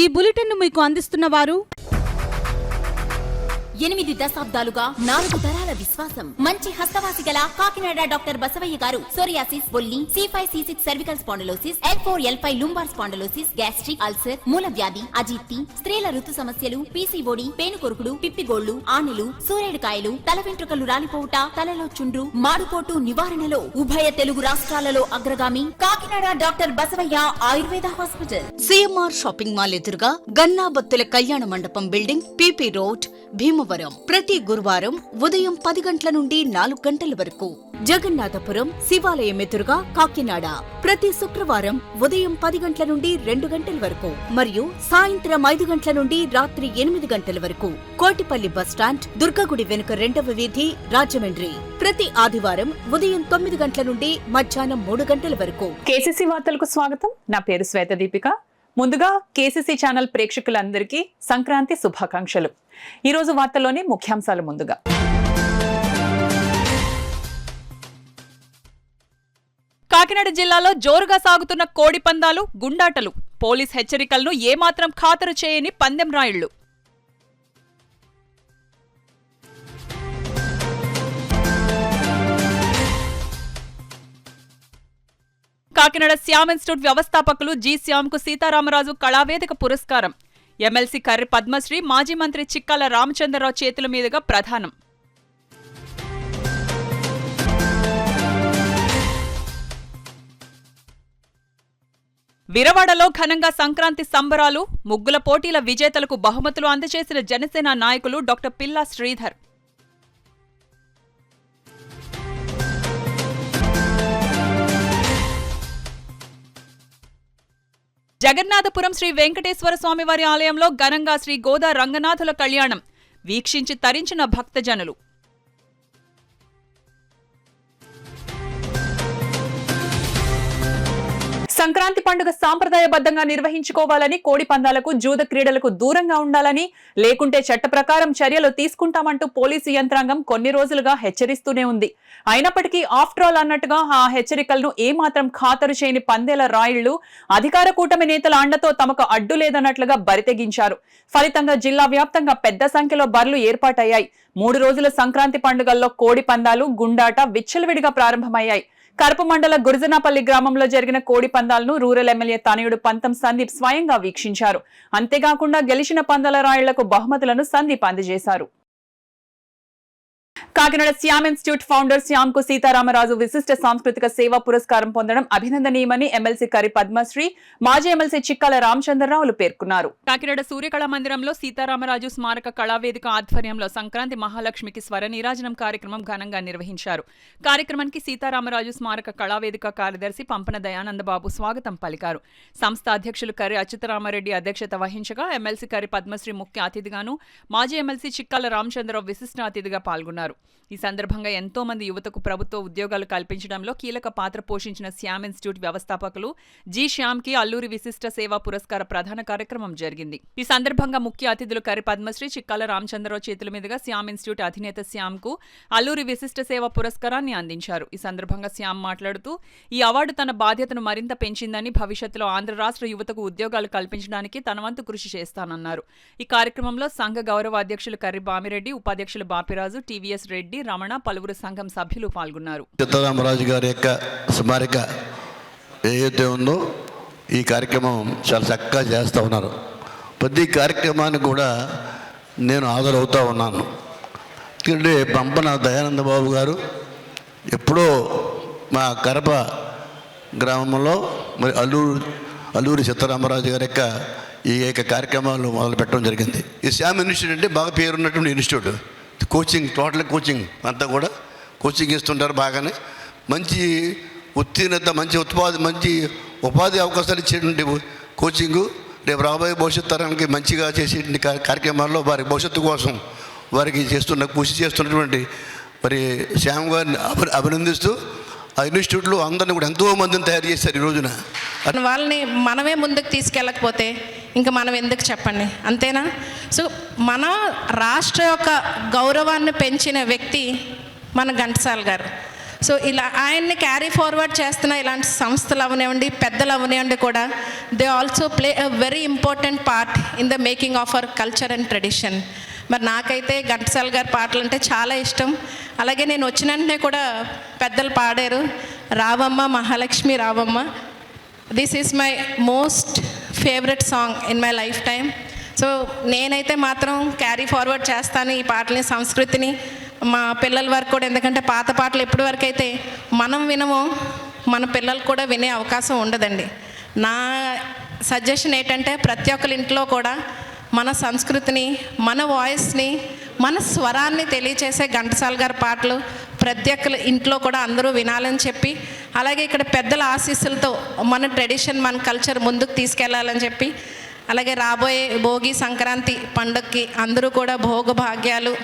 ఈ బులెటిన్ను మీకు అందిస్తున్న వారు 8 దశాబ్దాలుగా 4 తరాల విశ్వాసం. మంచి హస్తవాసి గల కాకినాడ డాక్టర్ బసవయ్య గారు సోరియాసిస్, బొల్లి, C5C6 cervical spondylosis, L4L5 lumbar spondylosis, gastric ulcer, మూల వ్యాధి, అజీర్తి, స్త్రీల ఋతు సమస్యలు, PCOD, పేనుకొరుకుడు, పిప్పిగోళ్లు, ఆనెలు, సూరేడుకాయలు, తల వెంట్రుకలు రాలిపోవుట, తలలో చుండ్రు, మాడుకోటు నివారణలో ఉభయ తెలుగు రాష్ట్రాలలో అగ్రగామి Kakinada doctor Basavayya Ayurveda hospital. CMR shopping mall ఎదురుగా గన్నాబత్తుల కళ్యాణ మండపం బిల్డింగ్, PP రోడ్, భీమవరం. ప్రతి గురువారం ఉదయం 10 గంటల నుండి 4 గంటల వరకు. జగన్నాథపురం శివాలయం ఎదురుగా కాకినాడ ప్రతి శుక్రవారం ఉదయం 10 గంటల నుండి 2 గంటల వరకు మరియు సాయంత్రం 5 గంటల నుండి రాత్రి 8 గంటల వరకు. కోటిపల్లి బస్టాండ్, దుర్గగుడి వెనుక 2వ వీధి, రాజమండ్రి. ప్రతి ఆదివారం ఉదయం 9 గంటల నుండి మధ్యాహ్నం 3 గంటల వరకు. కేసీసీ వార్తలకు స్వాగతం. నా పేరు శ్వేత దీపిక. ముందుగా కేసీసీ ఛానల్ ప్రేక్షకులందరికీ సంక్రాంతి శుభాకాంక్షలు. ఈరోజు వార్తల్లోని ముఖ్యాంశాలు. ముందుగా కాకినాడ జిల్లాలో జోరుగా సాగుతున్న కోడి పందాలు, గుండాటలు. పోలీస్ హెచ్చరికలను ఏమాత్రం ఖాతరు చేయని పందెం రాయుళ్లు. కాకినాడ శ్యామ్ ఇన్స్టిట్యూట్ వ్యవస్థాపకులు జి శ్యామ్కు సీతారామరాజు కళావేదిక పురస్కారం. ఎమ్మెల్సీ కర్రి పద్మశ్రీ, మాజీ మంత్రి చిక్కాల రామచంద్రరావు చేతుల మీదుగా ప్రదానం. విరవాడలో ఘనంగా సంక్రాంతి సంబరాలు. ముగ్గుల పోటీల విజేతలకు బహుమతులు అందజేసిన జనసేన నాయకులు డాక్టర్ పిల్లా శ్రీధర్. జగన్నాథపురం శ్రీ వెంకటేశ్వర స్వామివారి ఆలయంలో ఘనంగా శ్రీ గోదా రంగనాథుల కళ్యాణం వీక్షించి తరించిన భక్తజనులు. సంక్రాంతి పండుగ సాంప్రదాయబద్ధంగా నిర్వహించుకోవాలని, కోడి పందాలకు, జూద క్రీడలకు దూరంగా ఉండాలని, లేకుంటే చట్ట ప్రకారం చర్యలు తీసుకుంటామంటూ పోలీసు యంత్రాంగం కొన్ని రోజులుగా హెచ్చరిస్తూనే ఉంది. అయినప్పటికీ ఆఫ్టర్ ఆల్ అన్నట్టుగా ఆ హెచ్చరికలను ఏమాత్రం ఖాతరు చేయని పందేల రాయుళ్లు అధికార కూటమి నేతల అండతో తమకు అడ్డు లేదన్నట్లుగా బరితెగించారు. ఫలితంగా జిల్లా వ్యాప్తంగా పెద్ద సంఖ్యలో బర్లు ఏర్పాటయ్యాయి. 3 రోజుల సంక్రాంతి పండుగల్లో కోడి పందాలు, గుండాట విచ్చలవిడిగా ప్రారంభమయ్యాయి. కరప మండల గురజనాపల్లి గ్రామంలో జరిగిన కోడి పందాలను రూరల్ ఎమ్మెల్యే తనయుడు పంతం సందీప్ స్వయంగా వీక్షించారు. అంతేకాకుండా గెలిచిన పందాల రాయుళ్లకు బహుమతులను సందీప్ అందజేశారు. కాకినాడ శ్యామ్ ఇన్స్టిట్యూట్ ఫౌండర్ శ్యామ్కు సీతారామరాజు విశిష్ట సాంస్కృతిక సేవా పురస్కారం పొందడం అభినందనీయమని ఎమ్మెల్సీ కర్రి పద్మశ్రీ, మాజీ ఎమ్మెల్సీ చిక్కాల రామచంద్రరావులు పేర్కొన్నారు. కాకినాడ సూర్యకళా మందిరంలో సీతారామరాజు స్మారక కళావేదిక ఆధ్వర్యంలో సంక్రాంతి మహాలక్ష్మికి స్వర నీరాజనం కార్యక్రమం ఘనంగా నిర్వహించారు. కార్యక్రమానికి సీతారామరాజు స్మారక కళావేదిక కార్యదర్శి పంపన దయానందబాబు స్వాగతం పలికారు. సంస్థ అధ్యక్షులు కర్రి అచ్యుతరామారెడ్డి అధ్యక్షత వహించగా ఎమ్మెల్సీ కర్రి పద్మశ్రీ ముఖ్య అతిథిగాను, మాజీ ఎమ్మెల్సీ చిక్కాల రామచంద్రరావు విశిష్ట అతిథిగా పాల్గొన్నారు. ఈ సందర్భంగా ఎంతో మంది యువతకు ప్రభుత్వ ఉద్యోగాలు కల్పించడంలో కీలక పాత్ర పోషించిన శ్యామ్ ఇన్స్టిట్యూట్ వ్యవస్థాపకులు జి శ్యామ్కి అల్లూరి విశిష్ట సేవా పురస్కార ప్రధాన కార్యక్రమం జరిగింది. ఈ సందర్భంగా ముఖ్య అతిథులు కర్రి పద్మశ్రీ, చిక్కాల రామచంద్రరావు చేతుల మీదుగా శ్యామ్ ఇన్స్టిట్యూట్ అధినేత శ్యామ్కు అల్లూరి విశిష్ట సేవా పురస్కారాన్ని అందించారు. ఈ సందర్భంగా శ్యామ్ మాట్లాడుతూ ఈ అవార్డు తన బాధ్యతను మరింత పెంచిందని, భవిష్యత్తులో ఆంధ్ర రాష్ట్ర యువతకు ఉద్యోగాలు కల్పించడానికి తన వంతు కృషి చేస్తానన్నారు. ఈ కార్యక్రమంలో సంఘ గౌరవ అధ్యక్షులు కర్రి బామిరెడ్డి, ఉపాధ్యక్షులు బాపిరాజు, టీవీఎస్ రెడ్డి, రమణ, పలువురు సంఘం సభ్యులు పాల్గొన్నారు. సీతారామరాజు గారి యొక్క స్మారక ఏదైతే ఉందో ఈ కార్యక్రమం చాలా చక్కగా చేస్తూ ఉన్నారు. ప్రతి కార్యక్రమానికి కూడా నేను హాజరవుతూ ఉన్నాను. ఎందుకంటే పంపన దయానందబాబు గారు ఎప్పుడో మా కరప గ్రామంలో మరి అల్లూరి సీతారామరాజు గారి యొక్క ఈ యొక్క కార్యక్రమాలు మొదలు పెట్టడం జరిగింది. ఈ శ్యామ్ ఇన్స్టిట్యూట్ అంటే బాగా పేరున్నటువంటి ఇన్స్టిట్యూట్. కోచింగ్, టోటల్ కోచింగ్ అంతా కూడా కోచింగ్ ఇస్తుంటారు. బాగానే మంచి ఉత్తీర్ణత, మంచి ఉపాధి అవకాశాలు ఇచ్చేటువంటి కోచింగు రేపు రాబోయే భవిష్యత్ తరానికి మంచిగా చేసేటువంటి కార్యక్రమాల్లో వారి భవిష్యత్తు కోసం వారికి కృషి చేస్తున్నటువంటి మరి శ్యామ్ గారిని అభినందిస్తూ ఆ ఇన్స్టిట్యూట్లో అందరినీ కూడా ఎంతో మందిని తయారు చేశారు. ఈ రోజున వాళ్ళని మనమే ముందుకు తీసుకెళ్ళకపోతే ఇంకా మనం ఎందుకు చెప్పండి, అంతేనా? సో మన రాష్ట్ర యొక్క గౌరవాన్ని పెంచిన వ్యక్తి మన ఘంటసాల గారు. సో ఇలా ఆయన్ని క్యారీ ఫార్వర్డ్ చేస్తున్న ఇలాంటి సంస్థలు అవనివ్వండి, పెద్దలు అవనివ్వండి కూడా, they also play a very important part in the making of our culture and tradition. మరి నాకైతే ఘంటసాల గారి పాటలు అంటే చాలా ఇష్టం. అలాగే నేను వచ్చిన వెంటనే కూడా పెద్దలు పాడారు, రావమ్మ మహాలక్ష్మి రావమ్మ. This is my most favourite song in my life time. So నేనైతే మాత్రం క్యారీ ఫార్వర్డ్ చేస్తాను ఈ పాటని, సంస్కృతిని మా పిల్లల వరకు కూడా. ఎందుకంటే పాత పాటలు ఎప్పటి వరకు అయితే మనం వినమో మన పిల్లలు కూడా వినే అవకాశం ఉండదండి. నా సజెషన్ ఏంటంటే ప్రతి ఒక్కరి ఇంట్లో కూడా మన సంస్కృతిని, మన వాయిస్ని, మన స్వరాన్ని తెలియచేసే ఘంటసాల గారి పాటలు ప్రతి ఒక్కరి ఇంట్లో కూడా అందరూ వినాలని చెప్పి, అలాగే ఇక్కడ పెద్దల ఆశీస్సులతో మన ట్రెడిషన్, మన కల్చర్ ముందుకు తీసుకెళ్లాలని చెప్పి, అలాగే రాబోయే భోగి సంక్రాంతి పండుగకి అందరూ కూడా భోగభాగ్యాలు,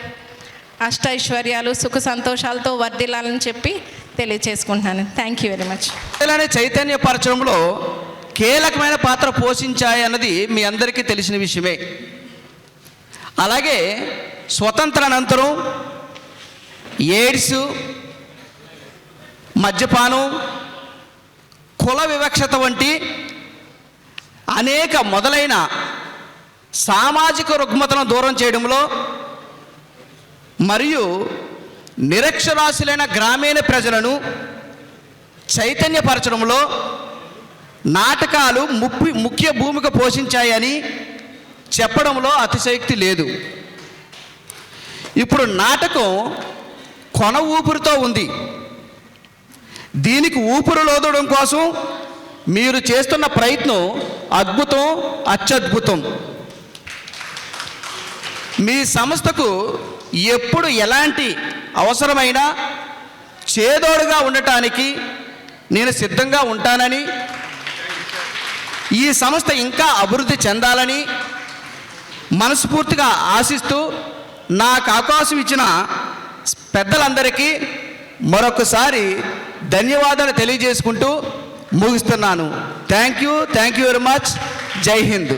అష్టైశ్వర్యాలు, సుఖ సంతోషాలతో వర్ధిల్లాలని చెప్పి తెలియచేసుకుంటున్నాను. Thank you very much. ఇలానే చైతన్యపరచడంలో కీలకమైన పాత్ర పోషించాయి అన్నది మీ అందరికీ తెలిసిన విషయమే. అలాగే స్వతంత్రానంతరం ఎయిడ్స్, మద్యపానం, కుల వివక్షత వంటి అనేక మొదలైన సామాజిక రుగ్మతలను దూరం చేయడంలో మరియు నిరక్షరాస్యులైన గ్రామీణ ప్రజలను చైతన్యపరచడంలో నాటకాలు ముఖ్య భూమిక పోషించాయని చెప్పడంలో అతిశయోక్తి లేదు. ఇప్పుడు నాటకం కొన ఊపిరితో ఉంది. దీనికి ఊపిరి లోదడం కోసం మీరు చేస్తున్న ప్రయత్నం అద్భుతం, అత్యద్భుతం. మీ సంస్థకు ఎప్పుడు ఎలాంటి అవసరమైనా చేదోడుగా ఉండటానికి నేను సిద్ధంగా ఉంటానని, ఈ సంస్థ ఇంకా అభివృద్ధి చెందాలని మనస్ఫూర్తిగా ఆశిస్తూ నాకు అవకాశం ఇచ్చిన పెద్దలందరికీ మరొకసారి ధన్యవాదాలు తెలియజేసుకుంటూ ముగిస్తున్నాను. Thank you very much. జై హింద్.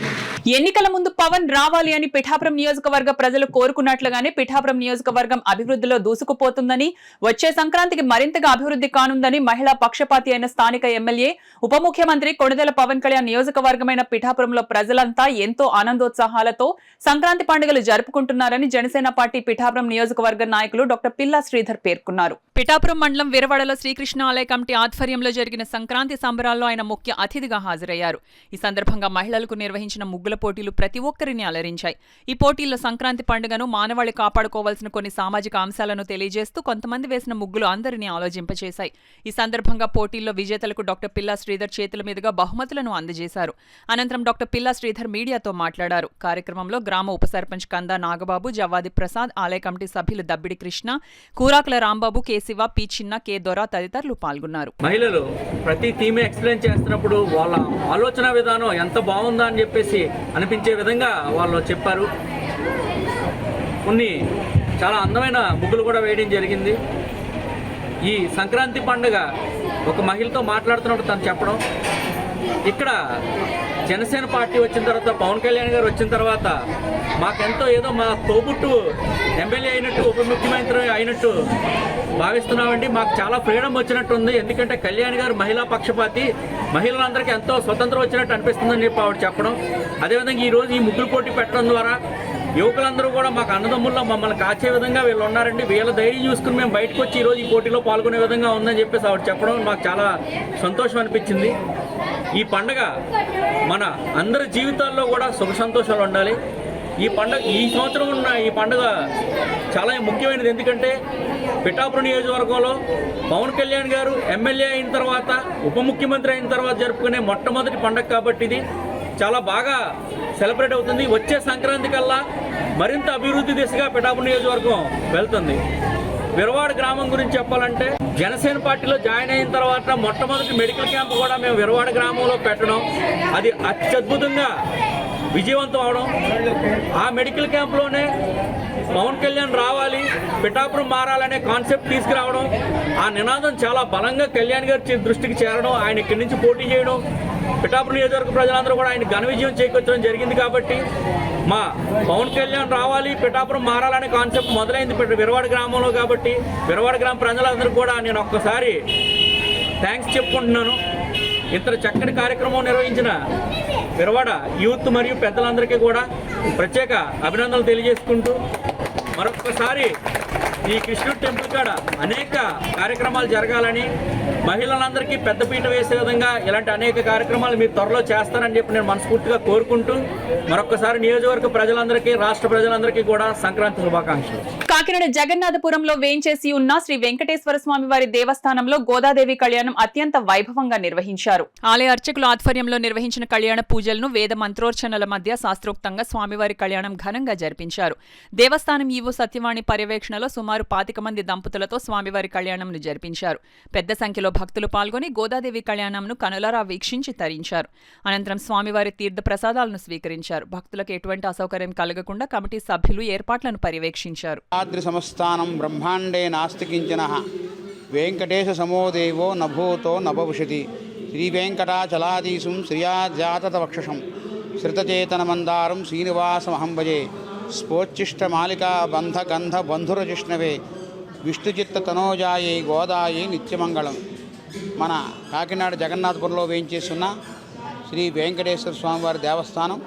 ఎన్నికల ముందు పవన్ రావాలి అని పిఠాపురం నియోజకవర్గ ప్రజలు కోరుకున్నట్లుగానే పిఠాపురం నియోజకవర్గం అభివృద్ధిలో దూసుకుపోతుందని, వచ్చే సంక్రాంతికి మరింతగా అభివృద్ధి కానుందని మహిళా పక్షపాతి అయిన స్థానిక ఎమ్మెల్యే, ఉప ముఖ్యమంత్రి కొణిదెల పవన్ కళ్యాణ్ నియోజకవర్గమైన పిఠాపురంలో ప్రజలంతా ఎంతో ఆనందోత్సాహాలతో సంక్రాంతి పండుగలు జరుపుకుంటున్నారని జనసేన పార్టీ పిఠాపురం నియోజకవర్గ నాయకులు డాక్టర్ పిల్లా శ్రీధర్ పేర్కొన్నారు. పిఠాపురం మండలం వీరవాడలో శ్రీకృష్ణ ఆలయ కమిటీ ఆధ్వర్యంలో జరిగిన సంక్రాంతి సంబరాల్లో ఆయన ముఖ్య అతిథిగా హాజరయ్యారు. ఈ సందర్భంగా మహిళలకు నిర్వహించిన ముగ్గుల పోటీలు ప్రతి ఒక్కరిని అలరించాయి. ఈ పోటీల్లో సంక్రాంతి పండుగను మానవాళి కాపాడుకోవాల్సిన కొన్ని సామాజిక అంశాలను తెలియజేస్తూ కొంతమంది వేసిన ముగ్గులు అందరినీ ఆలోచింపచేశాయి. ఈ సందర్భంగా పోటీల్లో విజేతలకు డాక్టర్ పిల్లా శ్రీధర్ చేతుల మీదుగా బహుమతులను అందజేశారు. అనంతరం డాక్టర్ పిల్లా శ్రీధర్ మీడియాతో మాట్లాడారు. కార్యక్రమంలో గ్రామ ఉప సర్పంచ్ కందా నాగబాబు, జవ్వాది ప్రసాద్, ఆలయ కమిటీ సభ్యులు దబ్బిడి కృష్ణ, కూరాకుల రాంబాబు, కె శివ, పి చిన్న, కె దొర తదితరులు పాల్గొన్నారు. మహిళలు ప్రతి థీమ్ ఎక్స్ప్లెయిన్ చేస్తున్నప్పుడు వాళ్ళ ఆలోచన విధానం ఎంత బాగుందా అని చెప్పేసి అనిపించే విధంగా వాళ్ళు చెప్పారు. కొన్ని చాలా అందమైన ముగ్గులు కూడా వేయడం జరిగింది. ఈ సంక్రాంతి పండుగ ఒక మహిళతో మాట్లాడుతున్నప్పుడు తను చెప్పడం, ఇక్కడ జనసేన పార్టీ వచ్చిన తర్వాత, పవన్ కళ్యాణ్ గారు వచ్చిన తర్వాత మాకెంతో ఏదో మా తోబుట్టు ఎమ్మెల్యే అయినట్టు, ఉప ముఖ్యమంత్రి అయినట్టు భావిస్తున్నామండి. మాకు చాలా ఫ్రీడమ్ వచ్చినట్టు ఉంది. ఎందుకంటే కళ్యాణ్ గారు మహిళా పక్షపాతి, మహిళలందరికీ ఎంతో స్వతంత్రం వచ్చినట్టు అనిపిస్తుందని చెప్పి ఆవిడ చెప్పడం. అదేవిధంగా ఈరోజు ఈ ముగ్గులు పోటీ పెట్టడం ద్వారా యువకులందరూ కూడా మాకు అన్నదమ్ముల్లో మమ్మల్ని కాచే విధంగా వీళ్ళు ఉన్నారండి, వీళ్ళ ధైర్యం చూసుకుని మేము బయటకు వచ్చి ఈరోజు ఈ పోటీలో పాల్గొనే విధంగా ఉందని చెప్పేసి ఆవిడ చెప్పడం మాకు చాలా సంతోషం అనిపించింది. ఈ పండుగ మన అందరి జీవితాల్లో కూడా సుఖ సంతోషాలు ఉండాలి. ఈ సంవత్సరం ఉన్న ఈ పండుగ చాలా ముఖ్యమైనది. ఎందుకంటే పిఠాపురం నియోజకవర్గంలో పవన్ కళ్యాణ్ గారు ఎమ్మెల్యే అయిన తర్వాత, ఉప ముఖ్యమంత్రి అయిన తర్వాత జరుపుకునే మొట్టమొదటి పండుగ కాబట్టి ఇది చాలా బాగా సెలబ్రేట్ అవుతుంది. వచ్చే సంక్రాంతి కల్లా మరింత అభివృద్ధి దిశగా పిఠాపురం నియోజకవర్గం వెళ్తుంది. విరవాడ గ్రామం గురించి చెప్పాలంటే, జనసేన పార్టీలో జాయిన్ అయిన తర్వాత మొట్టమొదటి మెడికల్ క్యాంప్ కూడా మేము విరవాడ గ్రామంలో పెట్టడం, అది అత్యద్భుతంగా విజయవంతం అవడం. ఆ మెడికల్ క్యాంప్లోనే పవన్ కళ్యాణ్ రావాలి, పిఠాపురం మారాలనే కాన్సెప్ట్ తీసుకురావడం, ఆ నినాదం చాలా బలంగా కళ్యాణ్ గారి దృష్టికి చేరడం, ఆయన ఇక్కడి నుంచి పోటీ చేయడం, పిఠాపురం నియోజకవర్గ ప్రజలందరూ కూడా ఆయన ఘన విజయం చేకూర్చడం జరిగింది. కాబట్టి మా పవన్ కళ్యాణ్ రావాలి, పిఠాపురం మారాలనే కాన్సెప్ట్ మొదలైంది విరవాడ గ్రామంలో. కాబట్టి విరవాడ గ్రామ ప్రజలందరూ కూడా నేను ఒక్కసారి థ్యాంక్స్ చెప్పుకుంటున్నాను. ఇంత చక్కటి కార్యక్రమం నిర్వహించిన విరవాడ యూత్ మరియు పెద్దలందరికీ కూడా ప్రత్యేక అభినందనలు తెలియజేసుకుంటూ, మరొకసారి ఈ కృష్ణుడి టెంపుల్ కాడ అనేక కార్యక్రమాలు జరగాలని, మహిళలందరికీ పెద్దపీట వేసే విధంగా ఇలాంటి అనేక కార్యక్రమాలు మీరు త్వరలో చేస్తారని చెప్పి నేను మనస్ఫూర్తిగా కోరుకుంటూ, మరొకసారి నియోజకవర్గ ప్రజలందరికీ, రాష్ట్ర ప్రజలందరికీ కూడా సంక్రాంతి శుభాకాంక్షలు. కాకినాడ జగన్నాథపురంలో వేంచేసి ఉన్న శ్రీ వెంకటేశ్వర స్వామి వారి దేవస్థానంలో గోదాదేవి కళ్యాణం అత్యంత వైభవంగా నిర్వహించారు. ఆలయ అర్చకుల ఆధ్వర్యంలో నిర్వహించిన కళ్యాణ పూజలను వేద మంత్రోర్చనల మధ్య శాస్త్రోక్తంగా స్వామివారి కళ్యాణం ఘనంగా జరిపించారు. దేవస్థానం ఈవో సత్యవాణి పర్యవేక్షణలో సుమారు 25 మంది దంపతులతో స్వామివారి కళ్యాణంను జరిపించారు. పెద్ద సంఖ్యలో భక్తులు పాల్గొని గోదాదేవి కళ్యాణంను కనులారా వీక్షించి తరించారు. అనంతరం స్వామివారి తీర్థ ప్రసాదాలను స్వీకరించారు. భక్తులకు ఎటువంటి అసౌకర్యం కలగకుండా కమిటీ సభ్యులు ఏర్పాట్లను పర్యవేక్షించారు. సమస్తానం బ్రహ్మాండే నాస్తి కించనః వెంకటేశ సమోదేవో నభూతో నభవిష్యతి శ్రీవేంకటాచలాధీశం శ్రియాజాతవక్షసం శ్రితచేతనమందారం శ్రీనివాసమహం భజే స్ఫోచ్చిష్టమాలికా బంధగంధ బంధురజిష్ణవే విష్ణుచిత్త తనోజాయే గోదాయే నిత్యమంగళం. మన కాకినాడ జగన్నాథపురంలో వేయించేస్తున్న శ్రీ వెంకటేశ్వర స్వామివారి దేవస్థానం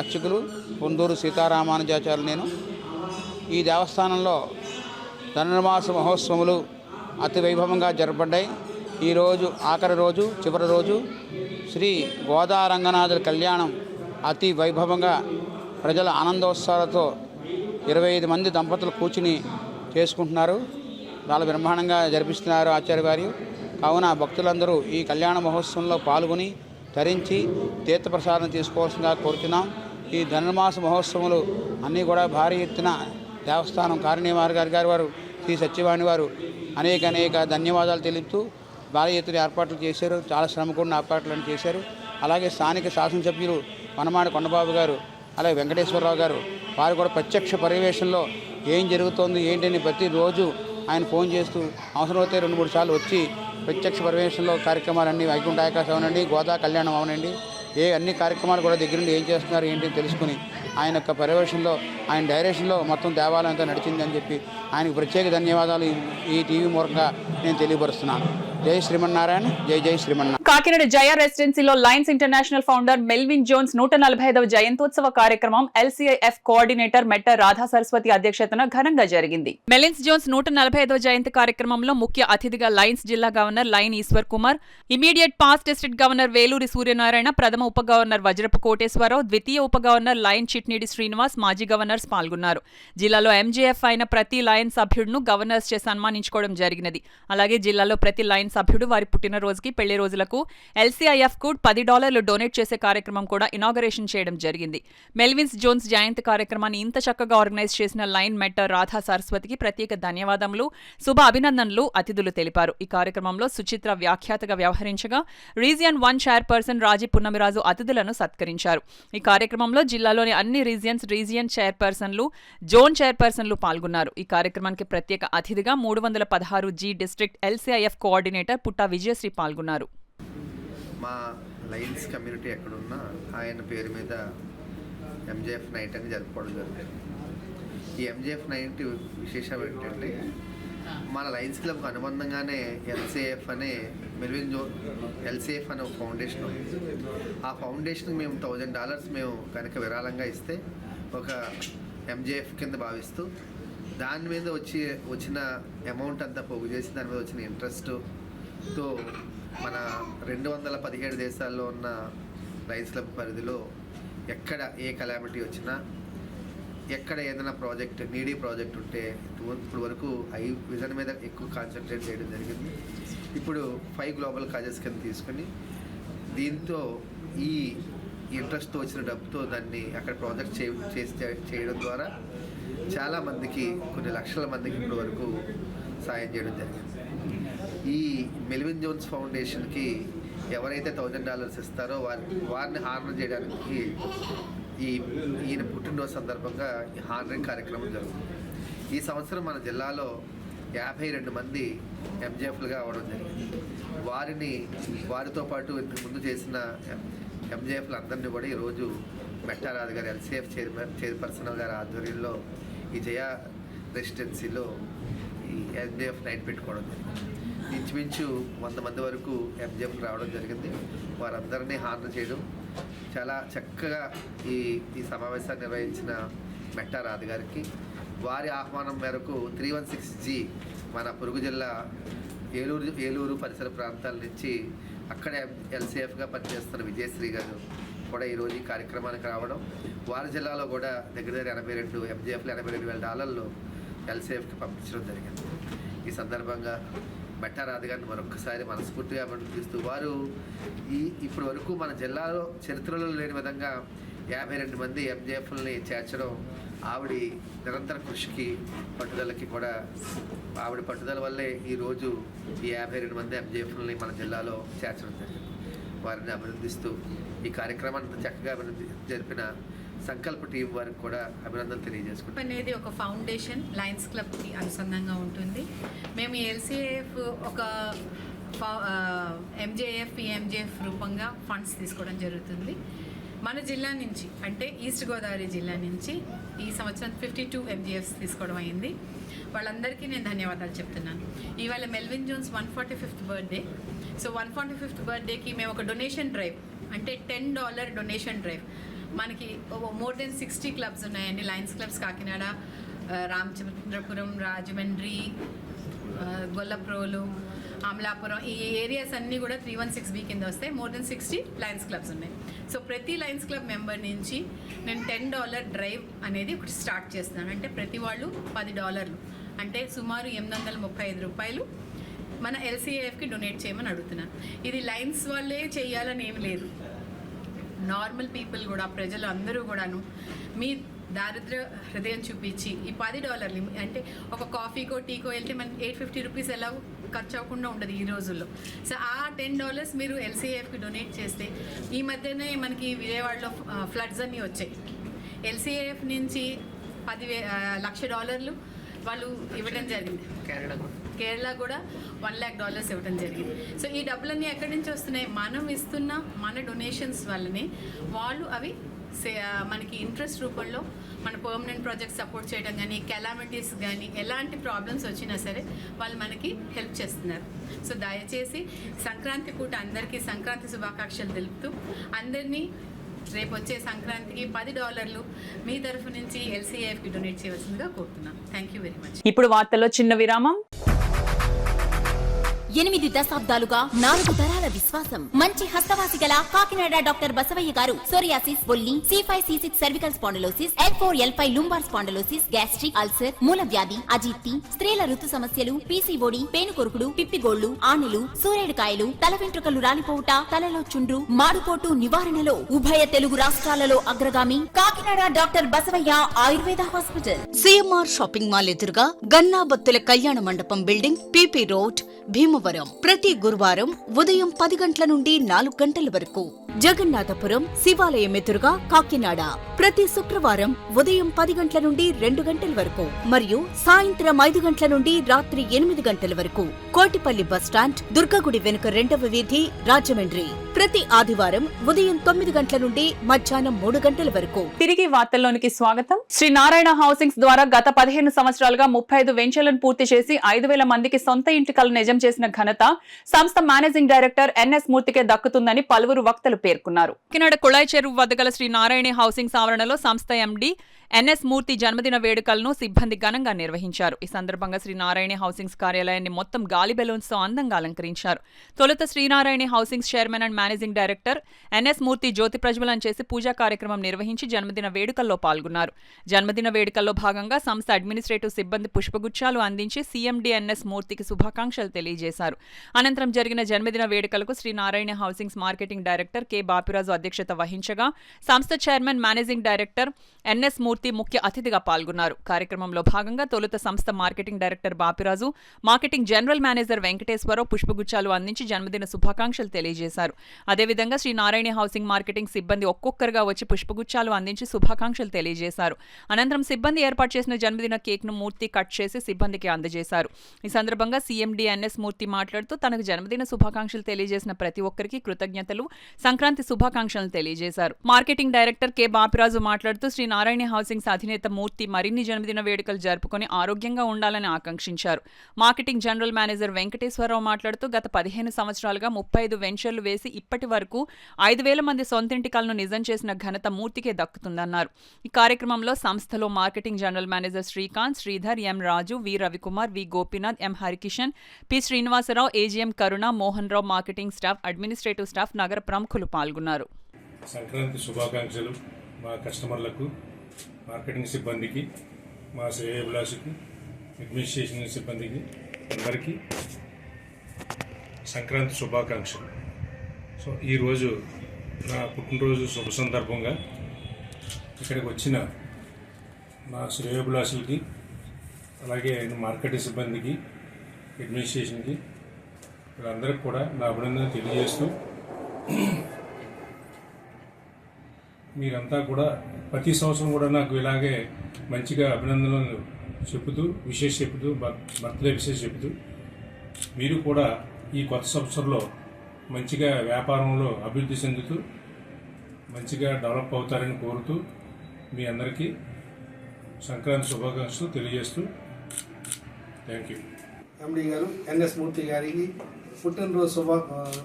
అర్చకులు పొందూరు సీతారామానుజాచార్యులు. నేను ఈ దేవస్థానంలో ధనుర్మాస మహోత్సవములు అతి వైభవంగా జరపబడ్డాయి. ఈరోజు ఆఖరి రోజు, చివరి రోజు శ్రీ గోదా రంగనాథుల కళ్యాణం అతి వైభవంగా ప్రజల ఆనందోత్సాహాలతో 25 మంది దంపతులు కూర్చుని చేసుకుంటున్నారు. చాలా బ్రహ్మాండంగా జరిపిస్తున్నారు ఆచార్య వారు. కావున భక్తులందరూ ఈ కళ్యాణ మహోత్సవంలో పాల్గొని తరించి తీర్థప్రసాదం తీసుకోవాల్సిందిగా కోరుతున్నాం. ఈ ధనుర్మాస మహోత్సవాలు అన్నీ కూడా భారీ ఎత్తున దేవస్థానం కార్యనిర్వాహక గారి వారు శ్రీ సత్యవాణి వారు అనేక ధన్యవాదాలు తెలుపుతూ భారీ ఎత్తున ఏర్పాట్లు చేశారు. చాలా శ్రమకూడిన ఏర్పాట్లను చేశారు. అలాగే స్థానిక శాసనసభ్యులు వనమాడి కొండబాబు గారు, అలాగే వెంకటేశ్వరరావు గారు వారు కూడా ప్రత్యక్ష పర్యవేక్షణలో ఏం జరుగుతోంది ఏంటని ప్రతిరోజు ఆయన ఫోన్ చేస్తూ అవసరమైతే 2-3 సార్లు వచ్చి ప్రత్యక్ష పర్యవేక్షణలో కార్యక్రమాలన్నీ వైకుంఠ ఏకాదశి అవనండి, గోదా కళ్యాణం అవనండి, అన్ని కార్యక్రమాలు కూడా దగ్గర నుండి ఏం చేస్తున్నారు ఏంటి తెలుసుకుని ఆయన యొక్క పర్యవేక్షణలో, ఆయన డైరెక్షన్లో మొత్తం దేవాలయం అంతా నడిచిందని చెప్పి ఆయనకు ప్రత్యేక ధన్యవాదాలు ఈ టీవీ మూలంగా నేను తెలియపరుస్తున్నాను. జై శ్రీమన్నారాయణ, జై జై శ్రీమన్నారాయణ. కాకినాడ జయ రెసిడెన్సీలో lions international founder Melvin Jones 145వ జయంతోత్సవ కార్యక్రమం ఎల్సీఐఎఫ్ కోఆర్డినేటర్ మెట్ట రాధా సరస్వతి అధ్యక్షతన ఘనంగా జరిగింది. మెల్విన్ జోన్స్ 145వ జయంతి కార్యక్రమంలో ముఖ్య అతిథిగా లయన్స్ జిల్లా governor lion Eshwar Kumar, immediate past district governor Veluri Suryanarayana, ప్రథమ ఉప గవర్నర్ వజ్రపు కోటేశ్వరరావు, ద్వితీయ ఉప గవర్నర్ లయన్ చిట్నీడి శ్రీనివాస్, మాజీ గవర్నర్స్ పాల్గొన్నారు. జిల్లాలో ఎంజేఎఫ్ అయిన ప్రతి లయన్ సభ్యుడును గవర్నర్స్ చే సన్మానించుకోవడం జరిగినది. అలాగే జిల్లాలో ప్రతి లయన్ సభ్యుడు వారి పుట్టినరోజుకి, పెళ్లి రోజులకు ఎల్సీఐఎఫ్ కు $10 డొనేట్ చేసే కార్యక్రమం కూడా ఇనాగరేషన్ చేయడం జరిగింది. మెల్విన్స్ జోన్స్ జయంతి కార్యక్రమాన్ని ఇంత చక్కగా ఆర్గనైజ్ చేసిన లైన్ మెట్ట రాధా సరస్వతికి ప్రత్యేక ధన్యవాదములు, శుభ అభినందనలు అతిథులు తెలిపారు. ఈ కార్యక్రమంలో సుచిత్ర వ్యాఖ్యాతగా వ్యవహరించగా రీజియన్ 1 చైర్పర్సన్ రాజీ పున్నమిరాజు అతిథులను సత్కరించారు. ఈ కార్యక్రమంలో జిల్లాలోని అన్ని రీజియన్ చైర్పర్సన్లు, జోన్ చైర్పర్సన్లు పాల్గొన్నారు. ఈ కార్యక్రమానికి ప్రత్యేక అతిథిగా 316G డిస్ట్రిక్ట్ ఎల్సీఐఎఫ్ కోఆర్డినేటర్ పుట్టా విజయశ్రీ పాల్గొన్నారు. మా లయన్స్ కమ్యూనిటీ ఎక్కడున్నా ఆయన పేరు మీద ఎంజేఎఫ్ నైట్ అని జరుపుకోవడం జరుగుతుంది. ఈ ఎంజేఎఫ్ నైట్ విశేషం ఏంటంటే మన లయన్స్ క్లబ్కి అనుబంధంగానే ఎల్సీఎఫ్ అనే మెల్విన్ జోన్ ఎల్సీఎఫ్ అనే ఒక ఫౌండేషన్ ఉంది. ఆ ఫౌండేషన్కి మేము $1000 మేము కనుక విరాళంగా ఇస్తే ఒక ఎంజేఎఫ్ కింద భావిస్తూ దాని మీద వచ్చిన అమౌంట్ అంతా పోగు చేసి దాని మీద వచ్చిన ఇంట్రెస్ట్తో మన 217 దేశాల్లో ఉన్న లయన్స్ క్లబ్ పరిధిలో ఎక్కడ ఏ కలామిటీ వచ్చినా, ఎక్కడ ఏదైనా ప్రాజెక్ట్ నీడీ ప్రాజెక్ట్ ఉంటే ఇప్పుడు వరకు విజన్ మీద ఎక్కువ కాన్సన్ట్రేట్ చేయడం జరిగింది. ఇప్పుడు 5 గ్లోబల్ కాజెస్ కింద తీసుకొని దీంతో ఈ ఇంట్రెస్ట్తో వచ్చిన డబ్బుతో దాన్ని అక్కడ ప్రాజెక్ట్ చేయడం ద్వారా చాలామందికి, కొన్ని లక్షల మందికి ఇప్పటి వరకు సాయం చేయడం జరిగింది. ఈ మెల్విన్ జోన్స్ ఫౌండేషన్కి ఎవరైతే $1000 ఇస్తారో వారిని హానర్ చేయడానికి ఈయన పుట్టినరోజు సందర్భంగా ఈ హానరింగ్ కార్యక్రమం జరుగుతుంది. ఈ సంవత్సరం మన జిల్లాలో 52 మంది ఎంజేఎఫ్లుగా అవ్వడం జరిగింది. వారితో పాటు ఇంతకు ముందు చేసిన ఎంజేఎఫ్లు అందరినీ కూడా ఈరోజు మెట్టారాజు గారు ఎల్సీఎఫ్ చైర్పర్సన్ గారి ఆధ్వర్యంలో ఈ జయ రెసిడెన్సీలో ఈ ఎంజేఎఫ్ నైట్ పెట్టుకోవడం జరిగింది. ఇంచుమించు 100 మంది వరకు ఎంజేఎఫ్ రావడం జరిగింది. వారందరినీ హానర్ చేయడం చాలా చక్కగా ఈ సమావేశాన్ని నిర్వహించిన మెట్టారాజు గారికి, వారి ఆహ్వానం మేరకు 316G మన పొరుగు జిల్లా ఏలూరు పరిసర ప్రాంతాల నుంచి అక్కడే ఎల్సీఎఫ్గా పనిచేస్తున్న విజయశ్రీ గారు కూడా ఈరోజు ఈ కార్యక్రమానికి రావడం, వారి జిల్లాలో కూడా దగ్గర 82 ఎంజేఎఫ్లు $82,000 ఎల్సీఎఫ్కి పంపించడం జరిగింది. ఈ సందర్భంగా మెట్టారాజు గారిని మరొకసారి మనస్ఫూర్తిగా అభినందిస్తూ, వారు ఇప్పటి వరకు మన జిల్లాలో చరిత్రలో లేని విధంగా 52 మంది ఎంజేఎఫ్లని చేర్చడం ఆవిడ నిరంతర కృషికి పట్టుదలకి కూడా, ఆవిడ పట్టుదల వల్లే ఈరోజు ఈ 52 మంది ఎంజేఎఫ్లని మన జిల్లాలో చేర్చడం జరిగింది. వారిని అభినందిస్తూ ఈ కార్యక్రమాన్ని చక్కగా జరిపిన సంకల్ప టీం వారికి కూడా అభినందనలు తెలియజేసుకుంటాం. అనేది ఒక ఫౌండేషన్ లయన్స్ క్లబ్కి అనుసంధానంగా ఉంటుంది. మేము ఎల్సీఎఫ్ ఒక ఎంజేఎఫ్ పిఎంజేఎఫ్ రూపంగా ఫండ్స్ తీసుకోవడం జరుగుతుంది. మన జిల్లా నుంచి అంటే ఈస్ట్ గోదావరి జిల్లా నుంచి ఈ సంవత్సరం 52 ఎంజీఎఫ్స్ తీసుకోవడం అయింది. వాళ్ళందరికీ నేను ధన్యవాదాలు చెప్తున్నాను. ఇవాళ Melvin Jones 145th birthday. So 145th బర్త్డేకి మేము ఒక డొనేషన్ డ్రైవ్ అంటే $10 డొనేషన్ డ్రైవ్, మనకి మోర్ దెన్ 60 క్లబ్స్ ఉన్నాయండి. లయన్స్ క్లబ్స్ కాకినాడ, రామచంద్రపురం, రాజమండ్రి, గొల్లప్రోలు, అమలాపురం, ఈ ఏరియాస్ అన్నీ కూడా 316B కింద వస్తాయి. మోర్ దెన్ 60 లయన్స్ క్లబ్స్ ఉన్నాయి. సో ప్రతి లయన్స్ క్లబ్ మెంబర్ నుంచి నేను $10 డ్రైవ్ అనేది ఒకటి స్టార్ట్ చేస్తున్నాను. అంటే ప్రతి వాళ్ళు $10 అంటే సుమారు $835 మన ఎల్సీఏఎఫ్కి డొనేట్ చేయమని అడుగుతున్నాను. ఇది లయన్స్ వాళ్ళే చేయాలని ఏమి లేదు, నార్మల్ పీపుల్ కూడా, ప్రజలు అందరూ కూడాను మీ దారిద్ర్య హృదయం చూపించి ఈ $10 అంటే ఒక కాఫీకో టీకో వెళ్తే మనకి $850 ఎలా ఖర్చు అవ్వకుండా ఉండదు ఈ రోజుల్లో. సో ఆ $10 మీరు ఎల్సీఏఎఫ్కి డొనేట్ చేస్తే, ఈ మధ్యనే మనకి విజయవాడలో ఫ్లడ్స్ అన్నీ వచ్చాయి. ఎల్సీఏఎఫ్ నుంచి $1,00,000 వాళ్ళు ఇవ్వడం జరిగింది. కేరళ కూడా $1,00,000 ఇవ్వడం జరిగింది. సో ఈ డబ్బులన్నీ ఎక్కడి నుంచి వస్తున్నాయి? మనం ఇస్తున్న మన డొనేషన్స్ వల్లనే వాళ్ళు అవి మనకి ఇంట్రెస్ట్ రూపంలో మన పర్మనెంట్ ప్రాజెక్ట్ సపోర్ట్ చేయడం కానీ, కెలామిటీస్ కానీ, ఎలాంటి ప్రాబ్లమ్స్ వచ్చినా సరే వాళ్ళు మనకి హెల్ప్ చేస్తున్నారు. సో దయచేసి సంక్రాంతి పూట అందరికీ సంక్రాంతి శుభాకాంక్షలు తెలుపుతూ అందరినీ రేపు వచ్చే సంక్రాంతికి $10 మీ తరఫు నుంచి ఎల్సీఏఎఫ్కి డొనేట్ చేయవలసిందిగా కోరుతున్నాను. Thank you very much. ఇప్పుడు వార్తల్లో చిన్న విరామం. 8 దశాబ్దాలుగా 4 తరాల విశ్వాసం. మంచి హస్తవాసి గల కాకినాడ డాక్టర్ బసవయ్య గారు సోరియాసిస్, బొల్లి, C5, C6 cervical spondylosis, L4, L5 lumbar spondylosis, gastric, ulcer, మూల వ్యాధి, అజీర్తి, స్త్రీల ఋతు సమస్యలు, పీసీఓడి, పేనుకొరుకుడు, పిప్పిగోళ్లు, ఆనెలు, సూరేడుకాయలు, తల వెంట్రుకలు రాలిపోవుట, తలలో చుండ్రు, మాడుకోటు నివారణలో ఉభయ తెలుగు రాష్ట్రాలలో అగ్రగామి Kakinada doctor Basavayya Ayurveda hospital. CMR shopping mall ఎదురుగా గన్నాబత్తుల కళ్యాణ మండపం బిల్డింగ్, PP రోడ్, భీమవరం. ప్రతి గురువారం ఉదయం 10 గంటల నుండి 4 గంటల వరకు. జగన్నాథపురం శివాలయం ఎదురుగా కాకినాడ ప్రతి శుక్రవారం ఉదయం 10 గంటల నుండి 2 గంటల వరకు మరియు సాయంత్రం 5 గంటల నుండి రాత్రి 8 గంటల వరకు. కోటిపల్లి బస్టాండ్, దుర్గగుడి వెనుక 2వ వీధి, రాజమండ్రి ప్రతి ఆదివారం ఉదయం 9 గంటల నుండి మధ్యాహ్నం 3 గంటల వరకు. తిరిగి వార్తల్లోనికి స్వాగతం. శ్రీ నారాయణ హౌసింగ్స్ ద్వారా గత 15 సంవత్సరాలుగా 35 వెంచర్లను పూర్తి చేసి 5,000 మందికి సొంత ఇంటి కలను నిజం చేసిన ఘనత సంస్థ మేనేజింగ్ డైరెక్టర్ ఎన్ఎస్ మూర్తికే దక్కుతుందని పలువురు వక్తలు పేర్కొన్నారు. కాకినాడ కుళాయి చెరువు వద్ద గల శ్రీ నారాయణ హౌసింగ్స్ ఆవరణలో సంస్థ ఎండీ ఎన్ఎస్ మూర్తి జన్మదిన వేడుకలను సిబ్బంది ఘనంగా నిర్వహించారు. ఈ సందర్భంగా శ్రీనారాయణ హౌసింగ్స్ కార్యాలయాన్ని మొత్తం గాలి బెలూన్స్ తో అందంగా అలంకరించారు. తొలుత Srinarayana housings chairman and managing director NS Murthy జ్యోతి ప్రజ్వలన చేసి పూజా కార్యక్రమం నిర్వహించి జన్మదిన వేడుకల్లో పాల్గొన్నారు. జన్మదిన వేడుకల్లో భాగంగా సంస్థ అడ్మినిస్ట్రేటివ్ సిబ్బంది పుష్పగుచ్చాలు అందించి సీఎండీ ఎన్ఎస్ మూర్తికి శుభాకాంక్షలు తెలియజేశారు. అనంతరం జరిగిన జన్మదిన వేడుకలకు Srinarayana housings marketing director K Bapiraju అధ్యక్షత వహించగా సంస్థ chairman managing director NS Murthy Murthy ముఖ్య అతిథిగా పాల్గొన్నారు. కార్యక్రమంలో భాగంగా తొలుత సంస్థ marketing director Bapiraju, marketing general manager Venkateswararao పుష్పగుచ్చాలు అందించి జన్మదిన శుభాకాంక్షలు తెలియజేశారు. అదేవిధంగా శ్రీ నారాయణ హౌసింగ్ మార్కెటింగ్ సిబ్బంది ఒక్కొక్కరుగా వచ్చి పుష్పగుచ్చాలు అందించి శుభాకాంక్షలు తెలియజేశారు. అనంతరం సిబ్బంది ఏర్పాటు చేసిన జన్మదిన కేక్ను మూర్తి కట్ చేసి సిబ్బందికి అందజేశారు. ఈ సందర్భంగా సీఎండీ ఎన్ఎస్ మూర్తి మాట్లాడుతూ తనకు జన్మదిన శుభాకాంక్షలు తెలియజేసిన ప్రతి ఒక్కరికి కృతజ్ఞతలు, సంక్రాంతి శుభాకాంక్షలను తెలియజేశారు. మార్కెటింగ్ డైరెక్టర్ కె బాపిరాజు మాట్లాడుతూ శ్రీ నారాయణ హౌసింగ్స్ అధినేత మూర్తి మరిన్ని జన్మదిన వేడుకలు జరుపుకొని ఆరోగ్యంగా ఉండాలని ఆకాంక్షించారు. మార్కెటింగ్ జనరల్ మేనేజర్ వెంకటేశ్వరరావు మాట్లాడుతూ గత 15 సంవత్సరాలుగా 35 వెంచర్లు వేసి ఇప్పటి వరకు 5,000 మంది సొంతింటి కలను నిజం చేసిన ఘనత మూర్తికే దక్కుతుందన్నారు. ఈ కార్యక్రమంలో సంస్థలో marketing general manager Srikanth, Sridhar, M Raju, V Ravikumar, V Gopinath, M Harikishan, P Srinivasarao, AGM Karuna, Mohan Rao, marketing staff, administrative staff, నగర ప్రముఖులు పాల్గొన్నారు. సంక్రాంతి శుభాకాంక్షలు మా కస్టమర్లకు, మార్కెటింగ్ సిబ్బందికి, మా శ్రేయోభిలాషికి, అడ్మినిస్ట్రేషన్ సిబ్బందికి అందరికీ సంక్రాంతి శుభాకాంక్షలు. సో ఈరోజు నా పుట్టినరోజు శుభ సందర్భంగా ఇక్కడికి వచ్చిన మా శ్రేయోభిలాషులకి, అలాగే మార్కెటింగ్ సిబ్బందికి, అడ్మినిస్ట్రేషన్కి వీళ్ళందరికీ కూడా నా అభినందన తెలియజేస్తూ, మీరంతా కూడా ప్రతి సంవత్సరం కూడా నాకు ఇలాగే మంచిగా అభినందనలు చెబుతూ, బర్త్డే విశేష చెబుతూ, మీరు కూడా ఈ కొత్త సంవత్సరంలో మంచిగా వ్యాపారంలో అభివృద్ధి చెందుతూ మంచిగా డెవలప్ అవుతారని కోరుతూ మీ అందరికీ సంక్రాంతి శుభాకాంక్షలు తెలియజేస్తూ థ్యాంక్ యూ. ఎండి గారు ఎన్ఎస్ మూర్తి గారికి పుట్టినరోజు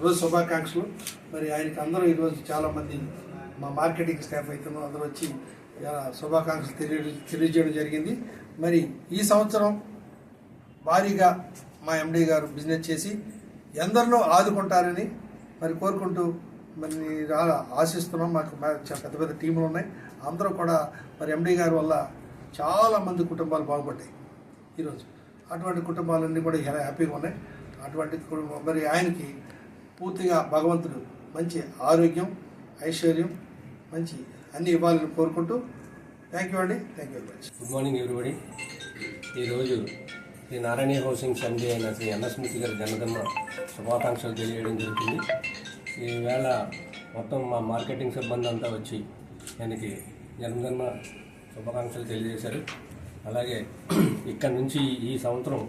రోజు శుభాకాంక్షలు. మరి ఆయనకి అందరూ ఈరోజు చాలామంది మా మార్కెటింగ్ స్టాఫ్ అయితే అందరూ వచ్చి శుభాకాంక్షలు తెలియజేయడం జరిగింది. మరి ఈ సంవత్సరం భారీగా మా ఎండి గారు బిజినెస్ చేసి ఎందరినో ఆదుకుంటారని మరి కోరుకుంటూ మరి ఆశిస్తున్నాం. మాకు పెద్ద పెద్ద టీములు ఉన్నాయి. అందరూ కూడా మరి ఎండి గారి వల్ల చాలామంది కుటుంబాలు బాగుపడ్డాయి ఈరోజు. అటువంటి కుటుంబాలన్నీ కూడా హ్యాపీగా ఉన్నాయి. అటువంటి మరి ఆయనకి పూర్తిగా భగవంతుడు మంచి ఆరోగ్యం, ఐశ్వర్యం, మంచి అన్ని ఇవ్వాలని కోరుకుంటూ థ్యాంక్ యూ అండి. Thank you very much. Good morning everybody. ఈరోజు శ్రీ నారాయణ హౌసింగ్స్ ఎండి అయిన శ్రీ ఎన్ఎస్ మూర్తి గారి జన్మదిన శుభాకాంక్షలు తెలియజేయడం జరుగుతుంది. ఈవేళ మొత్తం మా మార్కెటింగ్ సిబ్బంది అంతా వచ్చి ఆయనకి జన్మదిన శుభాకాంక్షలు తెలియజేశారు. అలాగే ఇక్కడి నుంచి ఈ సంవత్సరం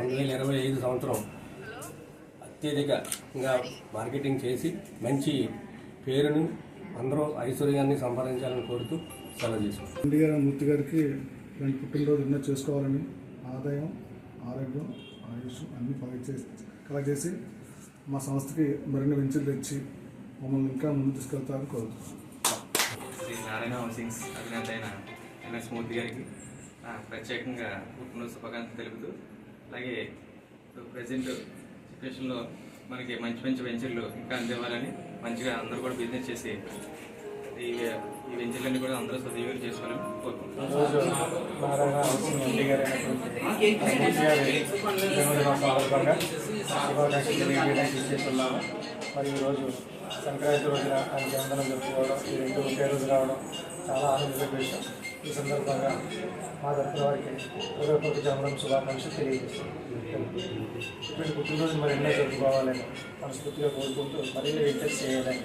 2025 సంవత్సరం అత్యధికంగా మార్కెటింగ్ చేసి మంచి పేరును, అందరూ ఐశ్వర్యాన్ని సంపాదించాలని కోరుతూ సెలవు చేసుకుంటాం. ఎండి గారు మూర్తి గారికి ఇలాంటి పుట్టినరోజు ఎన్నో చేసుకోవాలని, ఆదాయం, ఆరోగ్యం, ఆయుష్ అన్నీ కలెక్ట్ చేసి మా సంస్థకి మరిన్ని వెంచర్లు తెచ్చి మమ్మల్ని ఇంకా ముందు తీసుకెళ్తారని కోరుతున్నాం. శ్రీ నారాయణ హౌసింగ్స్ అధినేత అయిన ఎన్ఎస్ మూర్తి గారికి ప్రత్యేకంగా పుట్టినరోజు శుభాకాంక్షలు తెలుపుతూ, అలాగే ప్రజెంట్ సిచ్యువేషన్లో మనకి మంచి మంచి వెంచర్లు ఇంకా అందివ్వాలని, మంచిగా అందరూ కూడా బిజినెస్ చేసి ఈ వెంచర్లన్నీ కూడా అందరూ సద్వినియోగం చేసుకోవాలని కోరుకుంటున్నాం. మరి ఈరోజు సంక్రాంతి రోజున ఆయన జన్మదినం జరుపుకోవడం, ఈ రెండు ఒకే రోజు రావడం చాలా ఆనందమైన విషయం. ఈ సందర్భంగా మా తరఫున వారికి హృదయపూర్వక జన్మదిన శుభాకాంక్షలు తెలియజేస్తాం. ఇటువంటి పుట్టినరోజు మరి ఎన్నో జరుపుకోవాలని మనస్ఫూర్తిగా కోరుకుంటూ మరిన్ని వెంచర్స్ చేయాలని